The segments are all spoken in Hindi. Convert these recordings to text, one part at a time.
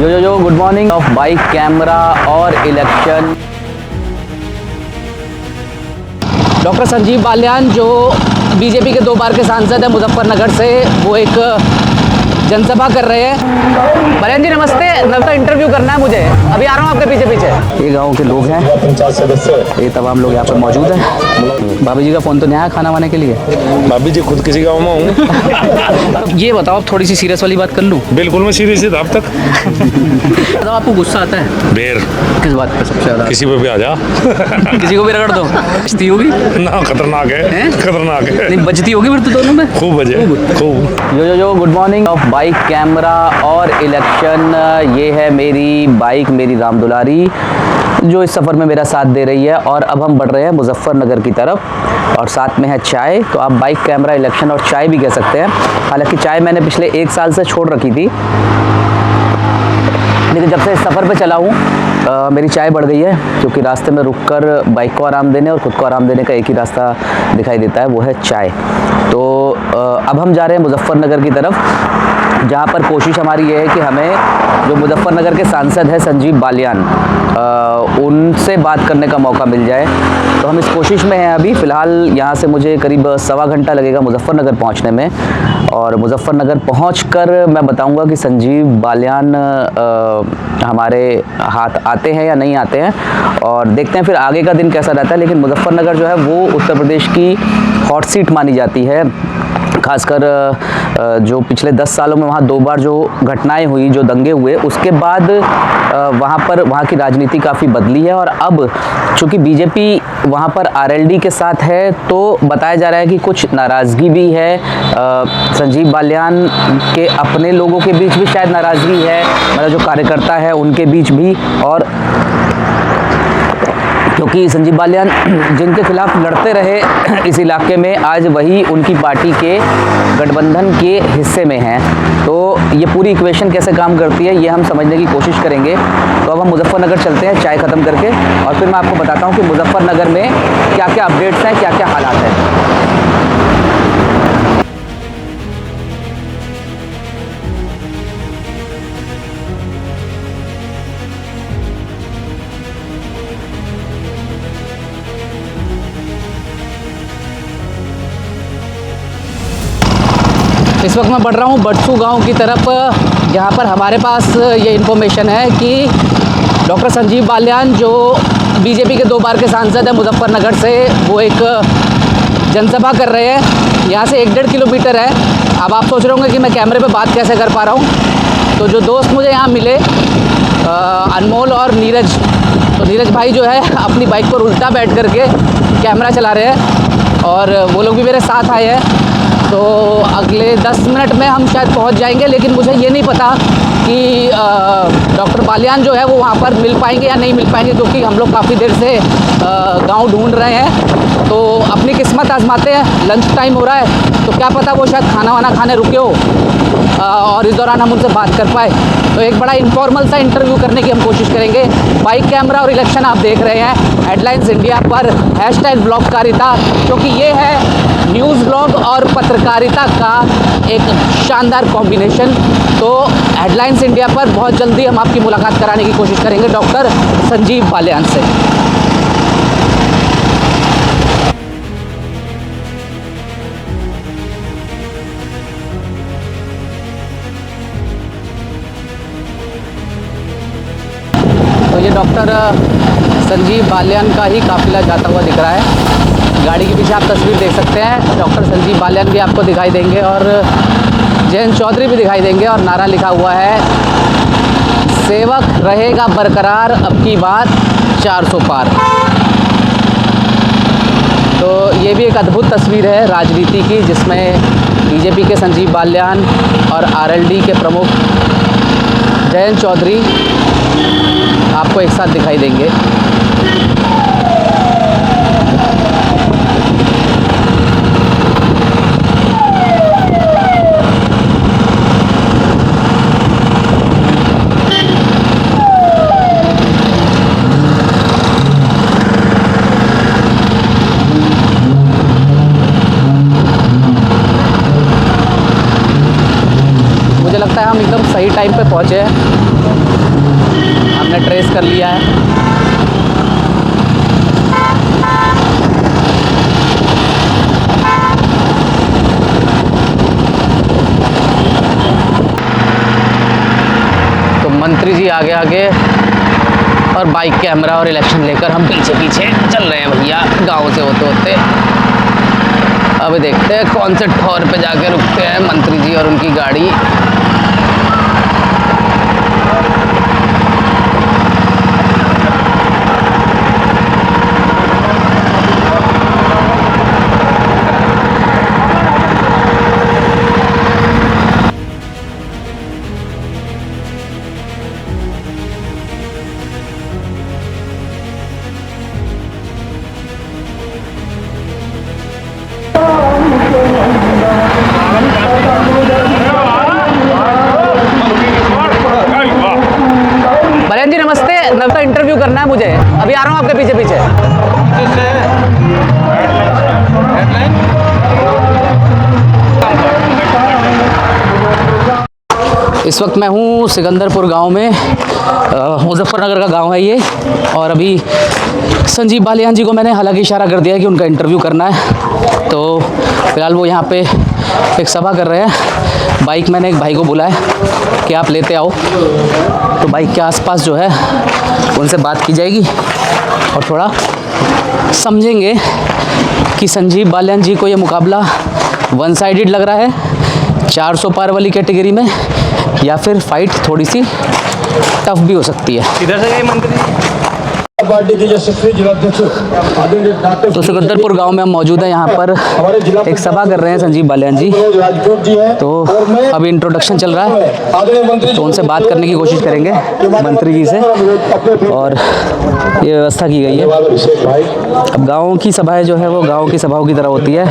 Yo good morning of bike camera और इलेक्शन। डॉक्टर संजीव बालियान जो बीजेपी के 2 बार के सांसद हैं मुजफ्फरनगर से, वो एक जनसभा कर रहे हैं। बालियान जी नमस्ते, नल का इंटरव्यू करना है मुझे, अभी आ रहा हूँ आपके पीछे पीछे। ये गांव के लोग हैं, ये तमाम लोग यहाँ पर मौजूद हैं। भाभी जी का फोन तो नहीं आया खाना वाने के लिए? भाभी जी खुद किसी गाँव में हूँ। ये बताओ, थोड़ी सी सीरियस वाली बात कर लूँ? बिल्कुल मैं सीरियस था अब तक। तो आपको गुस्सा आता है? बेर किस बात पे सबसे ज्यादा? किसी पे भी आ जा। किसी को भी रगड़ दो, बचती होगी ना, खतरनाक है, खतरनाक है। नहीं बचती होगी फिर तो दोनों में। खूब बजे, खूब। Yo good morning of bike camera और इलेक्शन। ये है मेरी बाइक, मेरी राम दुलारी, जो इस सफ़र में मेरा साथ दे रही है। और अब हम बढ़ रहे हैं मुजफ्फरनगर की तरफ और साथ में है चाय। तो आप बाइक, कैमरा, इलेक्शन और चाय भी कह सकते हैं। हालांकि चाय मैंने पिछले 1 साल से छोड़ रखी थी, लेकिन जब से इस सफ़र पे चला हूँ मेरी चाय बढ़ गई है, क्योंकि रास्ते में रुककर बाइक को आराम देने और ख़ुद को आराम देने का एक ही रास्ता दिखाई देता है, वो है चाय। तो अब हम जा रहे हैं मुजफ्फरनगर की तरफ, जहाँ पर कोशिश हमारी ये है कि हमें जो मुजफ्फरनगर के सांसद हैं संजीव बालियान, उनसे बात करने का मौका मिल जाए। तो हम इस कोशिश में हैं अभी। फ़िलहाल यहाँ से मुझे करीब 1.25 घंटा लगेगा मुजफ्फरनगर पहुँचने में, और मुजफ्फरनगर पहुँचकर मैं बताऊँगा कि संजीव बालियान हमारे हाथ आते हैं या नहीं आते हैं, और देखते हैं फिर आगे का दिन कैसा रहता है। लेकिन मुजफ्फरनगर जो है वो उत्तर प्रदेश की हॉट सीट मानी जाती है, खासकर जो पिछले 10 सालों में वहाँ 2 बार जो घटनाएं हुई, जो दंगे हुए, उसके बाद वहाँ की राजनीति काफ़ी बदली है। और अब चूँकि बीजेपी वहाँ पर आरएलडी के साथ है, तो बताया जा रहा है कि कुछ नाराज़गी भी है। संजीव बालियान के अपने लोगों के बीच भी शायद नाराज़गी है, मतलब जो कार्यकर्ता है उनके बीच भी। और क्योंकि संजीव बालियान जिनके खिलाफ लड़ते रहे इस इलाके में, आज वही उनकी पार्टी के गठबंधन के हिस्से में हैं। तो ये पूरी इक्वेशन कैसे काम करती है, ये हम समझने की कोशिश करेंगे। तो अब हम मुजफ्फरनगर चलते हैं चाय ख़त्म करके, और फिर मैं आपको बताता हूँ कि मुजफ्फरनगर में क्या क्या अपडेट्स हैं, क्या क्या हालात हैं। इस वक्त मैं बढ़ रहा हूँ बटसू गांव की तरफ, जहाँ पर हमारे पास ये इन्फॉर्मेशन है कि डॉक्टर संजीव बालियान जो बीजेपी के 2 बार के सांसद हैं मुजफ्फरनगर से, वो एक जनसभा कर रहे हैं। यहाँ से 1-1.5 किलोमीटर है। अब आप सोच रहे होंगे कि मैं कैमरे पे बात कैसे कर पा रहा हूँ। तो जो दोस्त मुझे यहाँ मिले, अनमोल और नीरज, तो नीरज भाई जो है अपनी बाइक पर उल्टा बैठ करके कैमरा चला रहे हैं, और वो लोग भी मेरे साथ आए हैं। तो अगले 10 मिनट में हम शायद पहुंच जाएंगे, लेकिन मुझे ये नहीं पता कि डॉक्टर बालियान जो है वो वहाँ पर मिल पाएंगे या नहीं मिल पाएंगे, क्योंकि हम लोग काफ़ी देर से गांव ढूंढ रहे हैं। तो अपनी किस्मत आजमाते हैं। लंच टाइम हो रहा है, तो क्या पता वो शायद खाना वाना खाने रुके हो और इस दौरान हम उनसे बात कर पाए। तो एक बड़ा इनफॉर्मल सा इंटरव्यू करने की हम कोशिश करेंगे। बाइक, कैमरा और इलेक्शन आप देख रहे हैं हेडलाइंस इंडिया पर, #ब्लॉगकारिता, क्योंकि ये है न्यूज़ ब्लॉग और पत्रकारिता का एक शानदार कॉम्बिनेशन। तो हेडलाइंस इंडिया पर बहुत जल्दी हम आपकी मुलाकात कराने की कोशिश करेंगे डॉक्टर संजीव बालियान से। तो ये डॉक्टर संजीव बालियान का ही काफिला जाता हुआ दिख रहा है। गाड़ी के पीछे आप तस्वीर देख सकते हैं। डॉक्टर संजीव बालियान भी आपको दिखाई देंगे, और जयंत चौधरी भी दिखाई देंगे, और नारा लिखा हुआ है, सेवक रहेगा बरकरार, अब की बात 400 पार। तो ये भी एक अद्भुत तस्वीर है राजनीति की, जिसमें बीजेपी के संजीव बालियान और आरएलडी के प्रमुख जयंत चौधरी आपको एक साथ दिखाई देंगे। मुझे लगता है हम एकदम सही टाइम पे पहुँचे हैं। हमने ट्रेस कर लिया है। तो मंत्री जी आगे आगे और बाइक कैमरा और इलेक्शन लेकर हम पीछे पीछे चल रहे हैं भैया, गांव से होते होते। अब देखते हैं कौन से ठौर पे जाके रुकते हैं मंत्री जी और उनकी गाड़ी। बलयन जी नमस्ते, नमस्ते। इंटरव्यू करना है मुझे, अभी आ रहा हूँ आपके पीछे पीछे। इस वक्त मैं हूँ सिकंदरपुर गांव में, मुजफ्फरनगर का गांव है ये। और अभी संजीव बालियान जी को मैंने हालांकि इशारा कर दिया है कि उनका इंटरव्यू करना है, तो फिलहाल वो यहाँ पे एक सभा कर रहे हैं। बाइक मैंने एक भाई को बोला है कि आप लेते आओ, तो बाइक के आसपास जो है उनसे बात की जाएगी और थोड़ा समझेंगे कि संजीव बालियान जी को ये मुकाबला वन साइडेड लग रहा है 400 पार वाली कैटेगरी में, या फिर फाइट थोड़ी सी टफ भी हो सकती है। इधर से गए मंत्री पार्टी के यशस्वी जिलाध्यक्ष आदरणीय डॉक्टर तो सिकंदरपुर गांव में हम मौजूद हैं, यहाँ पर एक सभा कर रहे हैं संजीव बालियान जी। राजपूत जी हैं। तो अभी इंट्रोडक्शन चल रहा है, आदरणीय मंत्री तो उनसे बात करने की कोशिश करेंगे मंत्री जी से, और ये व्यवस्था की गई है। अभिषेक भाई अब गाँव की सभाएं जो है वो गाँव की सभाओं की तरह होती है,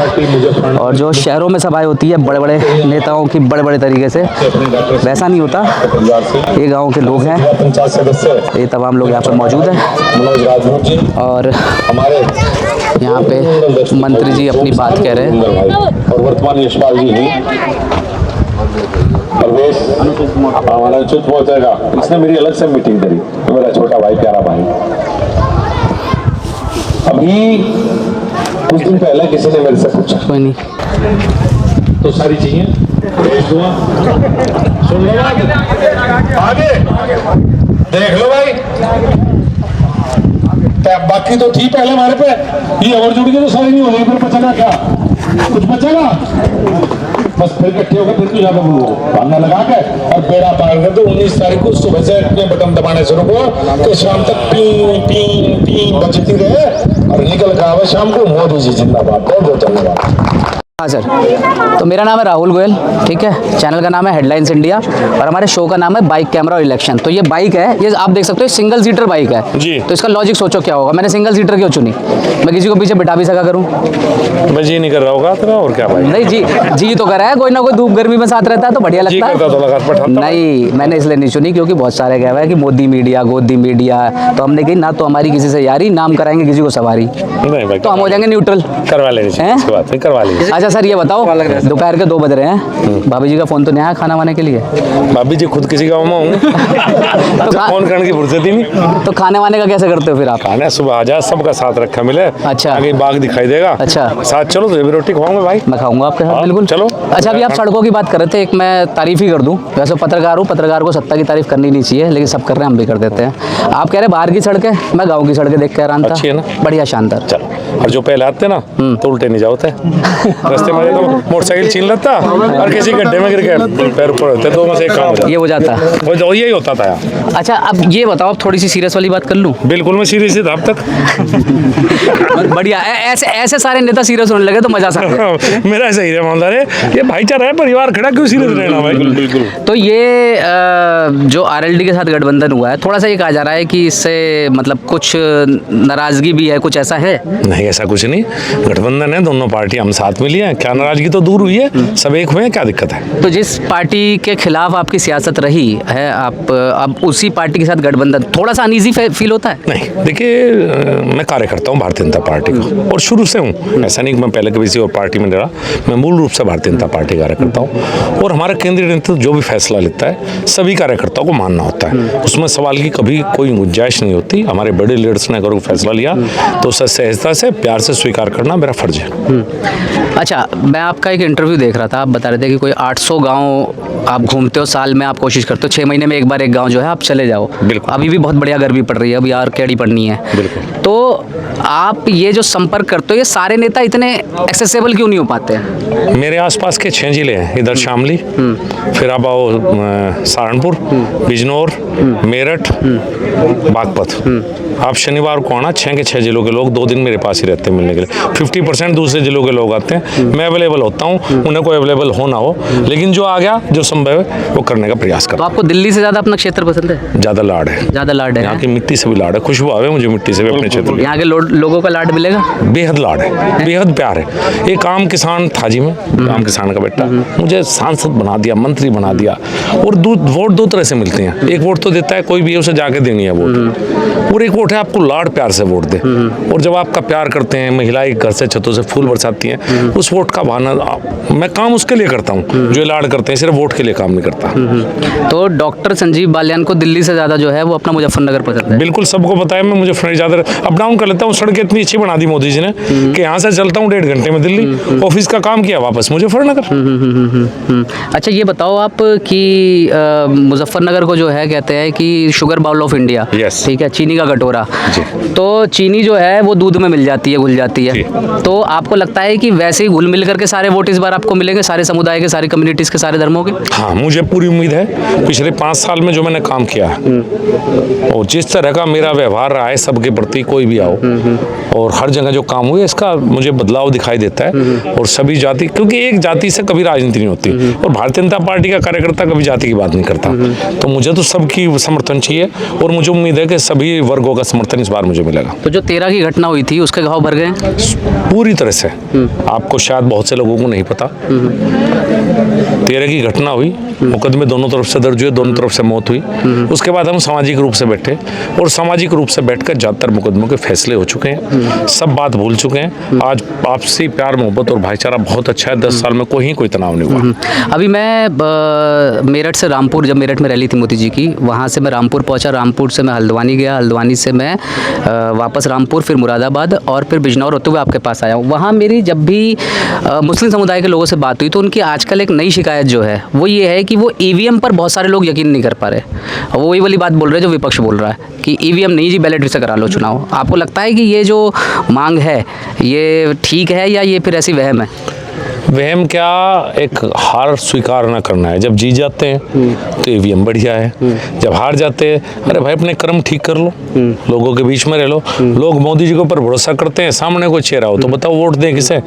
और जो शहरों में सभाएं होती है बड़े बड़े नेताओं की बड़े बड़े तरीके से, वैसा नहीं होता। ये गाँव के लोग हैं, पंचायत सदस्य ये तमाम लोग यहाँ पर मौजूद हैं, मनोज राजपूत जी और हमारे यहाँ पे मंत्री जी अपनी बात कह रहे हैं। और वर्तमान यशपाल जी ही प्रवेश हमारा अनुचित पहुंचेगा। इसने मेरी अलग से मीटिंग करी, मेरा छोटा भाई प्यारा भाई। अभी कुछ दिन पहले किसी ने मेरे से पूछा कोई नहीं, तो सारी चाहिए सुन लो आगे देख लो भाई। बाकी तो थी पहले हमारे पे, ये और जुड़ गई तो सारी नहीं हो रही, फिर बचेगा क्या? कुछ बचेगा? बस फिर इकट्ठे होकर फिर तो यहाँ पे भागना लगा के और बेड़ा पार कर दो। 19 तारीख को सुबह से इतने बटन दबाने शुरू को कि शाम तक पीं पीं पीं बजती रहे और निकल कर आवे शाम को। मोदी जी जिंदाबाद, बहुत बहुत धन्यवाद। हाँ सर, तो मेरा नाम है राहुल गोयल, ठीक है। चैनल का नाम है हेडलाइंस इंडिया और हमारे शो का नाम है बाइक कैमरा और इलेक्शन। तो ये बाइक है, ये आप देख सकते हो सिंगल सीटर बाइक है जी। तो इसका लॉजिक सोचो क्या होगा, मैंने सिंगल सीटर क्यों चुनी? मैं किसी को पीछे बिठा भी सका करूँ? मैं जी नहीं कर रहा होगा तेरा, और क्या भाई? नहीं जी तो कर रहा है, कोई ना कोई धूप गर्मी में साथ रहता है तो बढ़िया जी लगता करता तो लगा है। पठाता। नहीं, मैंने इसलिए नहीं चुनी क्योंकि बहुत सारे कह रहे हैं कि मोदी मीडिया गोदी मीडिया, तो हमने कही ना तो हमारी किसी से यारी, नाम कराएंगे किसी को सवारी, नहीं भाई, तो हम हो जाएंगे न्यूट्रल। करवा लेनी चाहिए, हैं? इसकी बात नहीं, करवा लेनी। अच्छा सर ये बताओ, दोपहर के 2 बज रहे हैं, भाभी जी का फोन तो नहीं आया खाना वाने के लिए? भाभी जी खुद किसी गाँव में हूँ तो फोन करने की फुर्सत ही नहीं। तो खाने वाने का कैसे करते हो फिर आप? खाना सुबह आ जा, सबका साथ रखा मिले। अच्छा। आगे बाग दिखाई देगा। अच्छा। साथ चलो तो भी रोटी खवाऊंगा भाई। मैं खाऊंगा आपके साथ, हाँ, बिल्कुल। चलो। अच्छा अभी आप सड़कों की बात कर रहे थे, एक मैं तारीफ ही कर दूं, वैसे पत्रकार हूँ, पत्रकार को सत्ता की तारीफ करनी नहीं चाहिए, लेकिन सब कर रहे हैं हम भी कर देते हैं। आप कह रहे बाहर की सड़कें, मैं गाँव की सड़कें देख के हैरान था। अच्छी है ना? बढ़िया, शानदार। चलो, और जो पहले आते ना तो उल्टे नहीं जाते रास्ते में, तो मोटरसाइकिल छीन लेता और किसी गड्ढे में गिर के पैर ऊपर होते, तो बस एक काम हो ये हो जाता है। जाता। वो यही होता था यार। अच्छा अब ये बताओ, अब थोड़ी सी सीरियस वाली बात कर लूँ? बिल्कुल मैं सीरियस ही था अब तक। बढ़िया, ऐसे सारे नेता सीरियस होने लगे तो मजा सा है। मेरा ऐसा ही मामला है, ये भाईचारा है, परिवार खड़ा, क्यों सीरियस रहना भाई? बिल्कुल। तो ये जो आरएलडी के साथ गठबंधन हुआ है, थोड़ा सा ये कहा जा रहा है कि इससे मतलब कुछ नाराजगी भी है, कुछ ऐसा है? नहीं, ऐसा कुछ नहीं। गठबंधन है, दोनों पार्टी हम साथ मिली हैं, क्या नाराजगी तो दूर हुई है, सब एक हुए हैं, क्या दिक्कत है। तो जिस पार्टी के खिलाफ आपकी सियासत रही है, आप अब उसी पार्टी के साथ गठबंधन, थोड़ा सा अनईजी फील होता है? नहीं, देखिए मैं कार्यकर्ता हूँ भारतीय जनता पार्टी का और शुरू से हूँ, ऐसा नहीं कि मैं पहले कभी किसी और पार्टी में रहा, मैं मूल रूप से भारतीय जनता पार्टी का कार्यकर्ता हूँ। और हमारा केंद्रीय नेतृत्व जो भी फैसला लेता है सभी कार्यकर्ताओं को मानना होता है, उसमें सवाल की कभी कोई गुंजाइश नहीं होती। हमारे बड़े लीडर्स ने अगर कोई फैसला लिया तो उसे सहजता से प्यार से स्वीकार करना मेरा फर्ज है। अच्छा, मैं आपका एक इंटरव्यू देख रहा था, आप बता रहे थे कि कोई 800 गांव आप घूमते हो, साल में आप कोशिश करते हो 6 महीने में एक बार एक गांव जो है आप चले जाओ। बिल्कुल। अभी भी बहुत बढ़िया गर्मी पड़ रही है, अभी यार केड़ी पड़नी है। बिल्कुल। तो आप ये जो संपर्क करते हो, ये सारे नेता इतने एक्सेसिबल क्यों नहीं हो पाते हैं? मेरे आसपास के 6 जिले हैं, इधर शामली, फिर आप आओ सहारनपुर, बिजनौर, मेरठ, बागपत। आप शनिवार को आना, 6 के 6 जिलों के लोग 2 दिन मेरे पास ही रहते हैं मिलने के लिए। 50% दूसरे जिलों के लोग आते हैं, मैं अवेलेबल होता हूँ, उन्हें कोई अवेलेबल हो ना हो, लेकिन जो आ गया जो संभव है वो करने का प्रयास तो करता आपको दिल्ली से ज़्यादा अपना क्षेत्र पसंद है? हूँ। ज़्यादा लाड है, ज़्यादा लाड है यहाँ की मिट्टी से भी लाड है, खुशबू आवे मुझे मिट्टी से भी अपने क्षेत्र में। यहाँ के लोगों का लाड मिलेगा? बेहद लाड है, बेहद प्यार है। एक आम किसान था जी, मैं आम किसान का बेटा, मुझे सांसद बना दिया, मंत्री बना दिया। और वोट 2 तरह से मिलते हैं, एक वोट तो देता है कोई भी, उसे जाके देनी है वोट, और एक वोट है आपको लाड प्यार से वोट दे। और जब आपका प्यार करते हैं, महिलाएं घर से छतों से फूल बरसाती हैं, उस वोट का बहाना मैं काम उसके लिए करता हूँ जो लाड करते हैं, सिर्फ वोट के लिए काम नहीं करता। तो डॉक्टर संजीव बालियान को दिल्ली से ज़्यादा जो है वो अपना मुजफ्फरनगर पसंद है? बिल्कुल, सबको पता है, मैं मुजफ्फरनगर ज़्यादा अप डाउन कर लेता हूँ। सड़कें इतनी अच्छी बना दी मोदी जी ने कि यहाँ से चलता हूँ 1.5 घंटे में दिल्ली, ऑफिस का काम किया वापस मुजफ्फरनगर। अच्छा, ये बताओ आप कि मुजफ्फरनगर को जो है कहते हैं कि sugar bowl of India, Yes. ठीक है, चीनी का कटोरा। जी। तो चीनी जो है वो दूध में मिल जाती है, घुल जाती है। जी। तो आपको लगता है कि वैसे ही घुल मिल करके सारे वोट इस बार आपको मिलेंगे, सारे समुदाय के, सारी कम्युनिटीज़ के, सारे धर्मों के? हाँ, मुझे पूरी उम्मीद है। पिछले 5 साल में जो मैंने काम किया है और जिस तरह का मेरा व्यवहार रहा है सबके प्रति, कोई भी आओ, और हर जगह जो काम हुए इसका मुझे बदलाव दिखाई देता है। और सभी जाति, क्योंकि एक जाति से कभी राजनीति नहीं होती, और भारतीय जनता पार्टी का कार्यकर्ता कभी जाति की बात नहीं करता। तो मुझे तो सबकी समर्थन चाहिए, और मुझे उम्मीद है कि सभी वर्गों का समर्थन इस बार मुझे मिलेगा। तो जो 13 की घटना हुई थी उसके घाव भर गए? पूरी तरह से। आपको शायद बहुत से लोगों को नहीं पता, 13 की घटना हुई, मुकदमे दोनों तरफ से दर्ज हुए, दोनों तरफ से मौत हुई। उसके बाद हम सामाजिक रूप से बैठे, और सामाजिक रूप से बैठकर ज़्यादातर मुकदमों के फैसले हो चुके हैं, सब बात भूल चुके हैं। आज आपसी प्यार मोहब्बत और भाईचारा बहुत अच्छा है, 10 साल में कोई तनाव नहीं हुआ। अभी मैं मेरठ से रामपुर, जब मेरठ में रैली थी मोदी जी की, वहाँ से मैं रामपुर पहुँचा, रामपुर से मैं हल्द्वानी गया, हल्द्वानी से मैं वापस रामपुर, फिर मुरादाबाद, और फिर बिजनौर होते हुए आपके पास आया हूँ। वहाँ मेरी जब भी मुस्लिम समुदाय के लोगों से बात हुई तो उनकी आजकल एक नई शिकायत जो है वो ये है कि वो ईवीएम पर बहुत सारे लोग यकीन नहीं कर पा रहे। वो वही वाली बात बोल रहे हैं जो विपक्ष बोल रहा है कि ईवीएम नहीं जी, बैलेट से करा लो चुनाव। आपको लगता है कि ये जो मांग है ये ठीक है, या ये फिर ऐसी वहम है? वहम क्या, एक हार स्वीकार ना करना है। जब जीत जाते हैं तो ईवीएम बढ़िया है, जब हार जाते हैं अरे भाई अपने कर्म ठीक कर लो, लोगों के बीच में रह लो। लोग मोदी जी के ऊपर भरोसा करते हैं, सामने कोई चेहरा हो तो बताओ वोट दें किसे?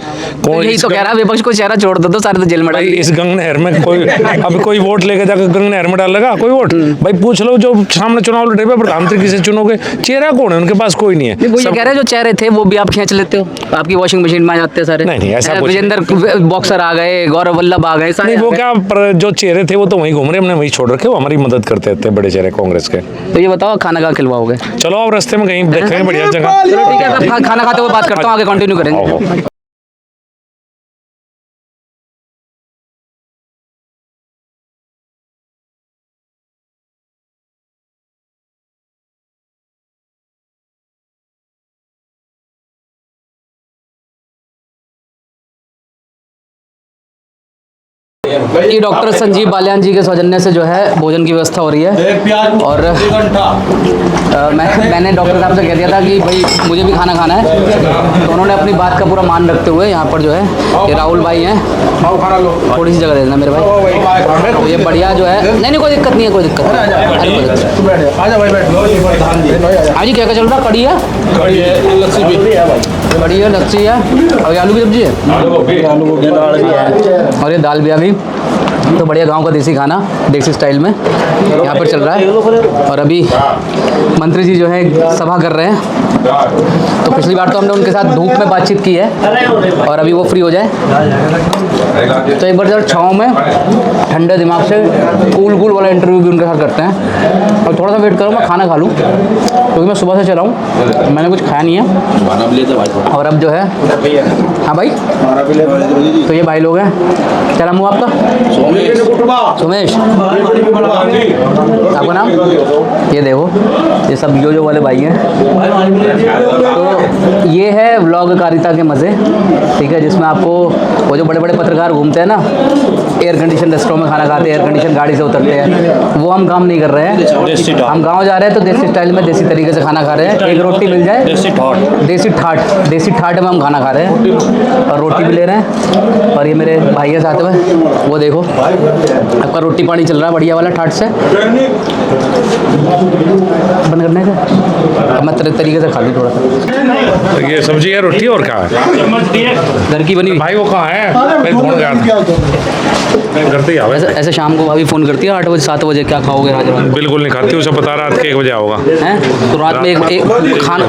कौन? यही तो कह रहा है, विपक्ष को चेहरा छोड़ दो तो सारे तो जेल में डाल। इस गंग नहर में कोई अब कोई वोट लेके जाकर गंग नहर में डालेगा कोई वोट? भाई पूछ लो जो सामने चुनाव लड़े हुए प्रधानमंत्री किसे चुनोगे, चेहरा कौन है? उनके पास कोई नहीं है। वो ये कह रहे हैं जो चेहरे थे वो भी आप खींच लेते हो, आपकी वॉशिंग मशीन में आ जाते हैं सारे। नहीं, ऐसा कुछ विजेंद्र बॉक्सर आ गए, गौरव वल्लभ आ गए, नहीं वो क्या, जो चेहरे थे वो तो वहीं घूम रहे, हमने वहीं छोड़ रखे, वो हमारी मदद करते थे बड़े चेहरे कांग्रेस के। तो ये बताओ खाना कहाँ खिलवाओगे? चलो आप रास्ते में कहीं देखेंगे बढ़िया जगह। चलो ठीक है, मैं खाना खाते हुए बात करता हूँ, आगे कंटिन्यू करेंगे। ये डॉक्टर संजीव बालियान जी के सौजन्य से जो है भोजन की व्यवस्था हो रही है, और मैंने डॉक्टर साहब से कह दिया था कि भाई मुझे भी खाना खाना है, तो उन्होंने अपनी बात का पूरा मान रखते हुए यहाँ पर जो है ये राहुल भाई हैं, थोड़ी सी जगह दे देना मेरे भाई, तो ये बढ़िया जो है, नहीं कोई दिक्कत नहीं है, कोई दिक्कत नहीं। हाँ जी, क्या चल रहा? कड़ी है, लस्सी भी, कड़ी है, लस्सी है, और आलू की सब्जी है, और ये दाल भी अभी तो बढ़िया गांव का देसी खाना देसी स्टाइल में यहाँ पर चल रहा है। और अभी मंत्री जी जो है सभा कर रहे हैं। तो पिछली बार तो हमने उनके साथ धूप में बातचीत की है और अभी वो फ्री हो जाए तो एक बार जरा छाँव में ठंडे दिमाग से कूल वाला इंटरव्यू भी उनके साथ करते हैं। और थोड़ा सा वेट करो, मैं खाना खा लूँ क्योंकि मैं सुबह से चला हूँ, मैंने कुछ खाया नहीं है। और अब जो है, हाँ भाई, तो ये भाई लोग हैं। क्या नाम हुआ आपका? सोमेश। आपका नाम? ये देखो, ये सब जो वाले भाई हैं। तो ये है व्लॉगकारिता के मज़े, ठीक है, जिसमें आपको वो जो बड़े बड़े पत्रकार घूमते हैं ना, एयर कंडीशन रेस्टोरेंट में खाना खाते हैं, एयर कंडीशन गाड़ी से उतरते हैं, वो हम काम नहीं कर रहे हैं। हम गांव जा रहे हैं तो देसी स्टाइल में देसी तरीके से खाना खा रहे हैं। एक रोटी मिल जाए, देसी ठाट में हम खाना खा रहे हैं और रोटी भी ले रहे हैं। और ये मेरे भाई के साथ में, वो देखो आपका रोटी पानी चल रहा है बढ़िया वाला ठाट से। बंद करने का, अब मैं तरीके से खा लूँ थोड़ा सा। ये सब्जी है, रोटी और क्या है? घर की बनी हुई। भाई वो कहाँ है? मैं फोन घर पे ही आवे। ऐसे शाम को भाभी फ़ोन करती है 8 बजे 7 बजे, क्या खाओगे आज रात? बिल्कुल नहीं खाती, उसे पता रात के 1 बजे आओगा। हैं तो रात में एक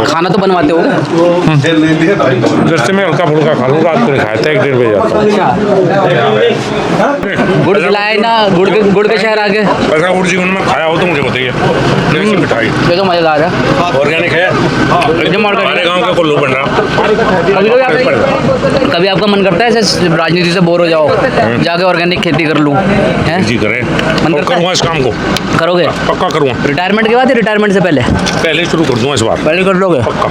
खाना तो बनवाते हो? जैसे मैं हल्का फुल्का खा लूँ, रात को नहीं खाया था, 1-1:30 बजे जाता हूँ। अच्छा, गुड़ खिलाए ना, गुड़ के शहर आगे। ऐसा गुड़ जीवन में खाया हो तो मुझे बताइए। देसी मिठाई ये तो मज़ेदार है, ऑर्गेनिक है, हमारे गाँव का कुल्लू बन रहा। कभी आपका मन करता है ऐसे राजनीति से बोर हो जाओ, जाके ऑर्गेनिक खेती कर लूँ? हैं जी करें, मन करता है? करूँगा इस काम को, करोगे? पक्का करूँगा। रिटायरमेंट के बाद या रिटायरमेंट से पहले? पहले शुरू कर दूँगा इस बार, पहले कर लोगे? पक्का।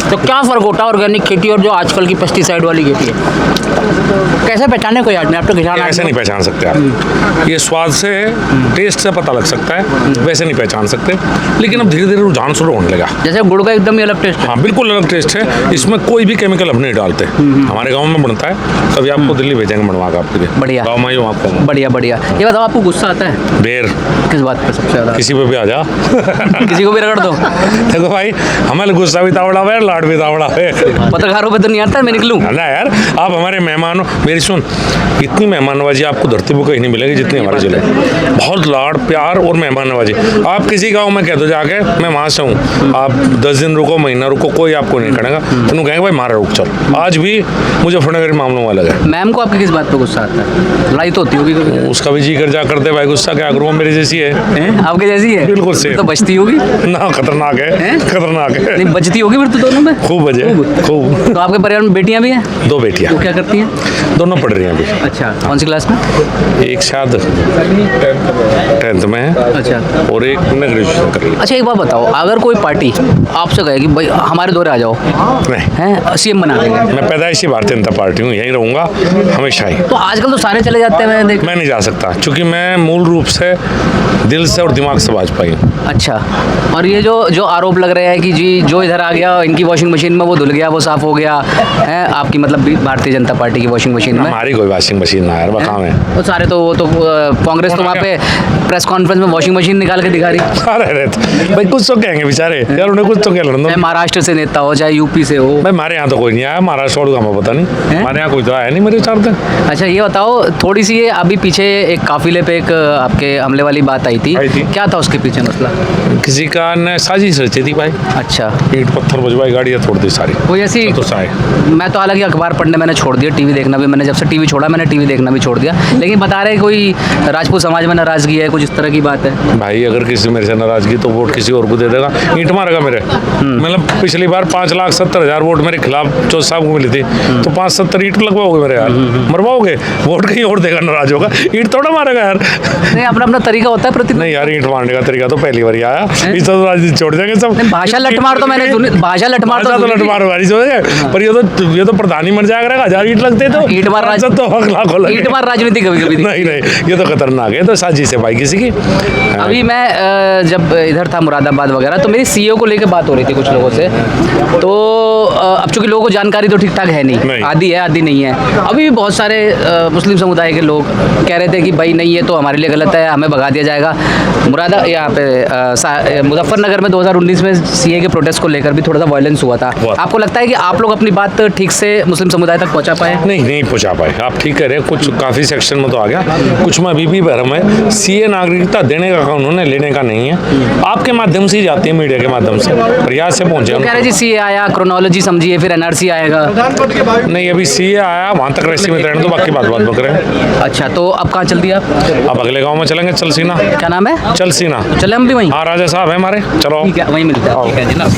तो क्या फ़र्क होता है ऑर्गेनिक खेती और जो आजकल की पेस्टिसाइड वाली खेती है? कैसे पहचाने कोई आदमी? आप तो किसान ऐसे नहीं पहचान सकते आप। ये स्वाद से, टेस्ट से पता लग सकता है, वैसे नहीं पहचान सकते। लेकिन अब धीरे धीरे रुझान शुरू होने लगा। जैसे गुड़ का एकदम ही अलग टेस्ट है। हाँ बिल्कुल अलग टेस्ट है, इसमें कोई भी केमिकल अब नहीं डालते। हमारे गांव में बनता है, कभी आपको दिल्ली भेजेंगे बनवा कर आपके लिए। बढ़िया। गाँव में ही हूँ आपको। बढ़िया बढ़िया। ये बताओ, आपको गुस्सा आता है? बेर किस बात पे सबसे ज़्यादा? किसी पे भी आ जा। किसी को भी रगड़ दो। देखो भाई, हमें गुस्सा भी तावड़ा है, लाड भी तावड़ा है। पत्रकारों पे तो नहीं आता, मैं निकलूँ ना यार, आप हमारे मेहमान हो। मेरी सुन, इतनी मेहमान नवाजी आपको धरती पर कहीं नहीं मिलेगी जितनी हमारे जिले। बहुत लाड़ प्यार और मेहमान नवाजी। आप किसी गाँव में कह दो जाके मैं वहाँ से हूँ, आप 10 दिन रुको, महीना रुको, कोई आपको नहीं करेगा। तो कहेंगे भाई मारा रुक चल। आज भी मुजफ्फरनगर के मामलों में अलग है। मैम को आपकी किस बात पे गुस्सा आता है? लड़ाई तो होती होगी कभी? उसका भी जी कर जा करते भाई, गुस्सा क्या करूँ, मेरी जैसी है। आपके जैसी है? बिल्कुल से तो बचती होगी ना, खतरनाक है, खतरनाक है। नहीं, बचती होगी फिर तो दोनों में खूब बजे, खूब। तो आपके परिवार में बेटियां भी हैं? 2 बेटियां। वो क्या करती हैं? दोनों पढ़ रही हैं अभी। अच्छा, कौन सी क्लास में? एक शायद 10th में है। अच्छा, और एक ने ग्रेजुएशन कर ली। अच्छा एक बात बताओ, अगर कोई पार्टी आपसे कहे कि भाई हमारे दौरे आ जाओ, नहीं, हैं सीएम बना देंगे, मैं पैदाइशी भारतीय जनता पार्टी हूँ, यहीं रहूँगा हमेशा ही। तो आजकल तो सारे चले जाते हैं, मैंने देखा। मैं नहीं जा सकता क्योंकि मैं मूल रूप से दिल से और दिमाग से भाजपा हूँ। अच्छा, और ये जो आरोप लग रहे हैं कि जी जो इधर आ गया इनकी वॉशिंग मशीन में वो धुल गया, वो साफ हो गया है, आपकी मतलब भारतीय जनता पार्टी की वॉशिंग मशीन में? हमारी कोई वॉशिंग मशीन ना यार, बता में वो सारे तो कांग्रेस तो वहाँ पे प्रेस कॉन्फ्रेंस में वॉशिंग मशीन निकाल के दिखा रही। अरे रे भाई, कुछ तो कहेंगे बेचारे यार, उन्हें कुछ तो कह लेना। चाहे महाराष्ट्र से नेता हो, चाहे यूपी से हो। भाई हमारे यहाँ तो कोई नहीं आया, महाराष्ट्र और हमें पता नहीं, हमारे यहाँ कोई तो आया नहीं मेरे 4 दिन। अच्छा ये बताओ, थोड़ी सी ये अभी पीछे एक काफिले पे एक आपके हमले वाली बात आई थी, क्या था उसके पीछे मसला? किसी का ने साजिश रची थी भाई। अच्छा, ईंट पत्थर बजवाई, गाड़ियाँ तोड़ दी सारी। कोई ऐसी? तो साए मैं तो हालांकि अखबार पढ़ने मैंने छोड़ दिया, टीवी देखना भी मैंने, जब से टीवी छोड़ा मैंने टीवी देखना भी छोड़ दिया। लेकिन बता रहे कोई राजपूत समाज में नाराजगी है, कुछ इस तरह की बात है। भाई अगर किसी मेरे से नाराजगी तो वोट किसी और को दे देगा। ईंट मारेगा मेरे, मतलब पिछली बार 5,70,000 वोट मेरे खिलाफ जो साहब को मिली थी, तो 5-70 ईंट लगवाओगे मेरे यार, मरवाओगे, वोट कहीं और देगा, नाराज होगा। ईंट थोड़ा मारेगा यार। नहीं, अपना अपना तरीका होता है प्रति। नहीं यार, ईंट मारने का तरीका तो पहली बार आया, इस तो राजनीति छोड़ देंगे सब। भाषा लठमार तो मैंने सुनी, भाषा लठमार तो लठमार वाली पर ये तो प्रधान ही मर जाएगा, 1000 ईंट लगते तो ईंट मार तो लाखों लगे। ईंट मार राजनीति कभी कभी नहीं, ये तो खतरनाक है, तो साजिश है भाई किसी की। अभी मैं जब इधर था मुरादाबाद वगैरह, तो मेरी सीईओ वीडियो को लेकर बात हो रही थी कुछ लोगों से, तो अब चूंकि लोगों को जानकारी तो ठीक ठाक है नहीं, आधी है आधी नहीं है। अभी भी बहुत सारे मुस्लिम समुदाय के लोग कह रहे थे कि भाई नहीं, ये तो हमारे लिए गलत है, हमें भगा दिया जाएगा। यहाँ पे मुजफ्फरनगर में 2019 में सीए के प्रोटेस्ट को लेकर भी थोड़ा सा वायलेंस हुआ था। आपको लगता है कि आप लोग अपनी बात ठीक से मुस्लिम समुदाय तक पहुंचा पाए? नहीं पहुंचा पाए। आप ठीक कह रहे हैं, कुछ काफ़ी सेक्शन में तो आ गया, कुछ में अभी भी भ्रम है। सीए नागरिकता देने का कानून है, लेने का नहीं है। आपके माध्यम से ही जाती है, मीडिया के माध्यम से प्रयास से पहुंचे। कह रहे जी सीए आया, क्रोनोलॉजी समझिए, फिर एनआरसी आएगा। नहीं, अभी सीए आया, वहाँ तक रेसी में रहने, तो बाकी बात में करें। अच्छा, तो अब कहाँ चल दिया? अब अगले गाँव में चलेंगे, चलसीना। क्या नाम है? चलसीना। चले हम भी वहीं। हाँ, राजा साहब है हमारे, चलो ठीक है, वहीं मिलते हैं। ठीक है जी ना।